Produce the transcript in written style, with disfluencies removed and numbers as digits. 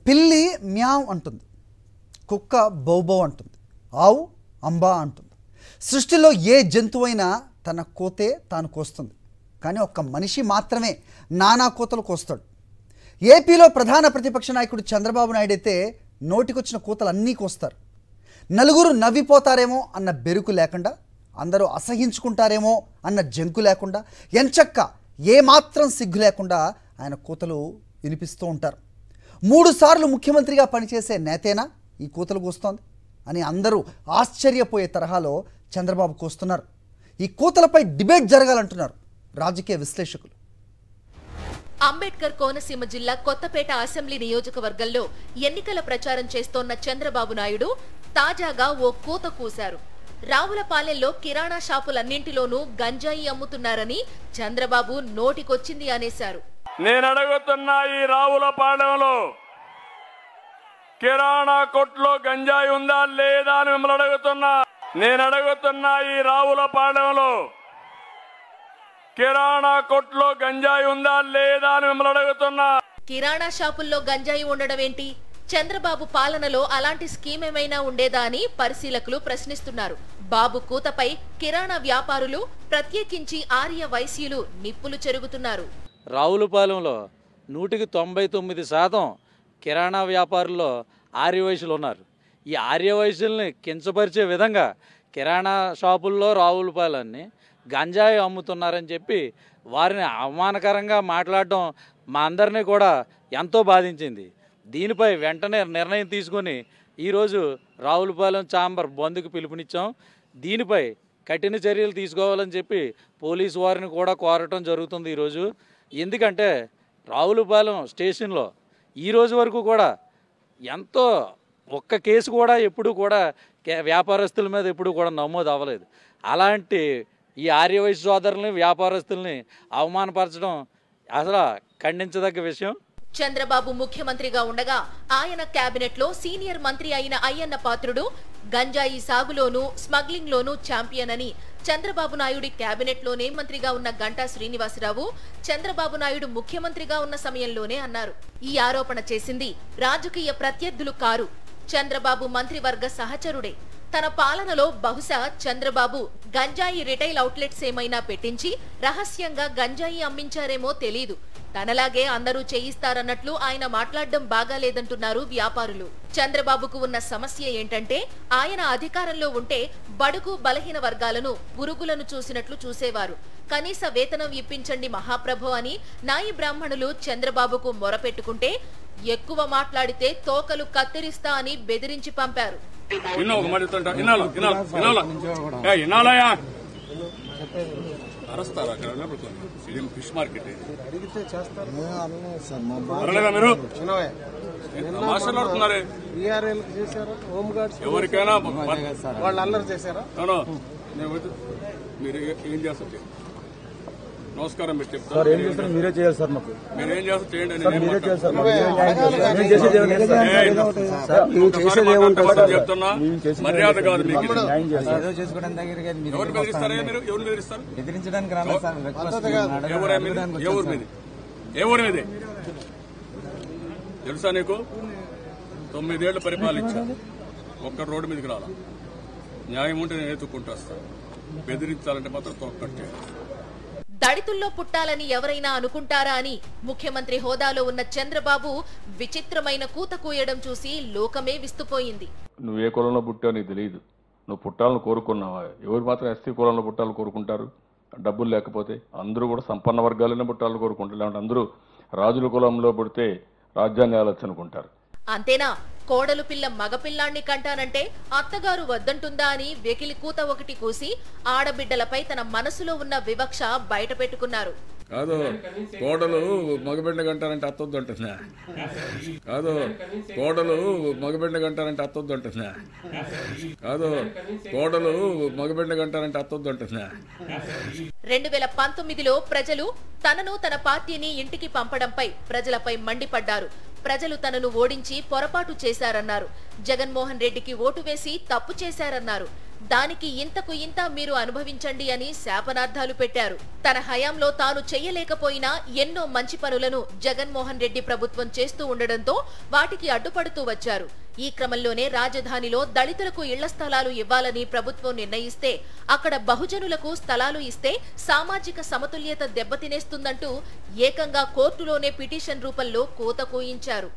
పిల్లి మ్యావ్ అంటుంది, కుక్క బౌబౌ అంటుంది, ఆవు అంబా అంటుంది. సృష్టిలో ఏ జంతువైనా తన కోతే తాను కోస్తుంది, కానీ ఒక్క మనిషి మాత్రమే నానా కోతలు కోస్తాడు. ఏపీలో ప్రధాన ప్రతిపక్ష నాయకుడు చంద్రబాబు నాయుడు అయితే నోటికొచ్చిన కోతలు అన్నీ కోస్తారు. నలుగురు నవ్విపోతారేమో అన్న బెరుకు లేకుండా, అందరూ అసహించుకుంటారేమో అన్న జంకు లేకుండా, ఎంచక్క ఏమాత్రం సిగ్గు లేకుండా ఆయన కోతలు వినిపిస్తూ ఉంటారు. 3 సార్లు ముఖ్యమంత్రిగా పనిచేసే నేతేనా ఈ కోతలు కోస్తోంది అని అందరూ ఆశ్చర్యపోయే తరహాలో చంద్రబాబు కోస్తున్నారు. ఈ కోతలపై డిబేట్ జరగాలంటున్నారు రాజకీయ విశ్లేషకులు. అంబేద్కర్ కోనసీమ జిల్లా కొత్తపేట అసెంబ్లీ నియోజకవర్గంలో ఎన్నికల ప్రచారం చేస్తోన్న చంద్రబాబు నాయుడు తాజాగా ఓ కోత కూశారు. రావులపాలెంలో కిరాణా షాపులన్నింటిలోనూ గంజాయి అమ్ముతున్నారని చంద్రబాబు నోటికొచ్చింది అనేశారు. నేను అడుగుతున్నా, ఈ రావులపాలెంలో కిరాణా కొట్లో గంజాయి ఉందా లేదా అని మిమ్మల్ని అడుగుతున్నా. నేను అడుగుతున్నా, ఈ రావులపాలెంలో కిరాణా కొట్లో గంజాయి ఉందా లేదా అని మిమ్మల్ని అడుగుతున్నా. కిరాణా షాపుల్లో గంజాయి ఉండడం ఏంటి? చంద్రబాబు పాలనలో అలాంటి స్కీమ్ ఏమైనా ఉండేదా అని పరిశీలకులు ప్రశ్నిస్తున్నారు. బాబు కూతపై కిరాణా వ్యాపారులు, ప్రత్యేకించి ఆర్య వైశ్యులు నిప్పులు చెరుగుతున్నారు. రావులపాలెంలో 99% కిరాణా వ్యాపారుల్లో ఆర్యవైశ్యులు ఉన్నారు. ఈ ఆర్యవైశ్యుల్ని కించపరిచే విధంగా కిరాణా షాపుల్లో రావులపాలెన్ని గంజాయి అమ్ముతున్నారని చెప్పి వారిని అవమానకరంగా మాట్లాడడం మా అందరినీ కూడా ఎంతో బాధించింది. దీనిపై వెంటనే నిర్ణయం తీసుకొని ఈరోజు రావులపాలెం ఛాంబర్ బంద్కు పిలుపునిచ్చాం. దీనిపై కఠిన చర్యలు తీసుకోవాలని చెప్పి పోలీసు వారిని కూడా కోరటం జరుగుతుంది ఈరోజు. ఎందుకంటే రావులపాలెం స్టేషన్లో ఈరోజు వరకు కూడా ఎంతో ఒక్క కేసు కూడా ఎప్పుడు కూడా వ్యాపారస్తుల మీద ఎప్పుడు కూడా నమోదు అవ్వలేదు. అలాంటి ఈ ఆర్యవైశ్య సోదరుల్ని, వ్యాపారస్తుల్ని అవమానపరచడం అసలు ఖండించదగ్గ విషయం. చంద్రబాబు ముఖ్యమంత్రిగా ఉండగా ఆయన కేబినెట్ లో సీనియర్ మంత్రి అయిన అయ్యన్న పాత్రుడు గంజాయి సాగులోనూ స్మగ్లింగ్ లోనూ ఛాంపియన్ అని చంద్రబాబు నాయుడి కేబినెట్ లోనే మంత్రిగా ఉన్న గంటా శ్రీనివాసరావు చంద్రబాబు నాయుడు ముఖ్యమంత్రిగా ఉన్న సమయంలోనే అన్నారు. ఈ ఆరోపణ చేసింది రాజకీయ ప్రత్యర్థులు కారు, చంద్రబాబు మంత్రివర్గ సహచరుడే. తన పాలనలో బహుశా చంద్రబాబు గంజాయి రిటైల్ అవుట్లెట్స్ ఏమైనా పెట్టించి రహస్యంగా గంజాయి అమ్మించారేమో తెలీదు. తనలాగే అందరూ చేయిస్తారన్నట్లు ఆయన మాట్లాడడం బాగాలేదంటున్నారు వ్యాపారులు. చంద్రబాబుకు ఉన్న సమస్య ఏంటంటే ఆయన అధికారంలో ఉంటే బడుగు బలహీన వర్గాలను పురుగులను చూసినట్లు చూసేవారు. కనీస వేతనం ఇప్పించండి మహాప్రభు అని నాయి బ్రాహ్మణులు చంద్రబాబుకు మొరపెట్టుకుంటే ఎక్కువ మాట్లాడితే తోకలు కత్తిరిస్తా అని బెదిరించి పంపారు. ఫిష్ మార్కెట్ ఎవరికైనా వాళ్ళు అల్లరి చేశారా? మీరు ఏం చేస్తారు? నమస్కారం మీరు చెప్తారు. మీరే చేయాలి సార్. మాకు మీరేం చేస్తారు చేయండి. చెప్తున్నా, మర్యాద కాదు మీకు. ఎవరు బెదిరిస్తారా? మీరు ఎవరు బెదిరిస్తారు? ఏ ఊరి మీద తెలుసా నీకు? 9 ఏళ్లు పరిపాలించా, ఒక్క రోడ్డు మీదకి రాలా. న్యాయం ఉంటే నేను ఎత్తుక్కుంటూ వస్తాను. బెదిరించాలంటే మాత్రం తొక్కట్టే. దళితుల్లో పుట్టాలని ఎవరైనా అనుకుంటారా అని ముఖ్యమంత్రి హోదాలో ఉన్న చంద్రబాబు విచిత్రమైన కూత కూయడం చూసి లోకమే విస్తుపోయింది. నువ్వు ఏ కులంలో పుట్టావు నీకు తెలియదు. నువ్వు పుట్టాలను కోరుకున్నావా? ఎవరు మాత్రం ఎస్టీ కులంలో పుట్టాలని కోరుకుంటారు? డబ్బులు లేకపోతే అందరూ కూడా సంపన్న వర్గాలనే పుట్టాలని కోరుకుంటారు. లేదంటే అందరూ రాజుల కులంలో పుడితే రాజ్యాన్ని ఆలోచన అనుకుంటారు. అంతేనా? కోడలు పిల్ల మగపిల్లాన్ని కంటానంటే అత్తగారు వద్దంటుందా అని వెకిలి కూత ఒకటి కూసి ఆడబిడ్డలపై తన మనసులో ఉన్న వివక్ష బయట పెట్టుకున్నారు. కాదు, కోడలు మగబిడ్డ కంటారంటే అత్తొద్దు అంటుందా? కాదు, కోడలు మగబిడ్డ కంటారంటే అత్తొద్దు అంటుందా? కాదు, కోడలు మగబిడ్డ కంటారంటే అత్తొద్దు అంటుందా? 2019లో ప్రజలు తనను తన పార్టీని ఇంటికి పంపడంపై ప్రజలపై మండిపడ్డారు. ప్రజలు తనను ఓడించి పొరపాటు చేశారన్నారు. జగన్మోహన్ రెడ్డికి ఓటు వేసి తప్పు చేశారన్నారు. దానికి ఇంతకు ఇంత మీరు అనుభవించండి అని శాపనార్థాలు పెట్టారు. తన హయాంలో తాను చెయ్యలేకపోయినా ఎన్నో మంచి పనులను జగన్మోహన్ రెడ్డి ప్రభుత్వం చేస్తూ ఉండడంతో వాటికి అడ్డుపడుతూ వచ్చారు. ఈ క్రమంలోనే రాజధానిలో దళితులకు ఇళ్ల స్థలాలు ఇవ్వాలని ప్రభుత్వం నిర్ణయిస్తే అక్కడ బహుజనులకు స్థలాలు ఇస్తే సామాజిక సమతుల్యత దెబ్బతినేస్తుందంటూ ఏకంగా కోర్టులోనే పిటిషన్ రూపంలో కోత కోయించారు.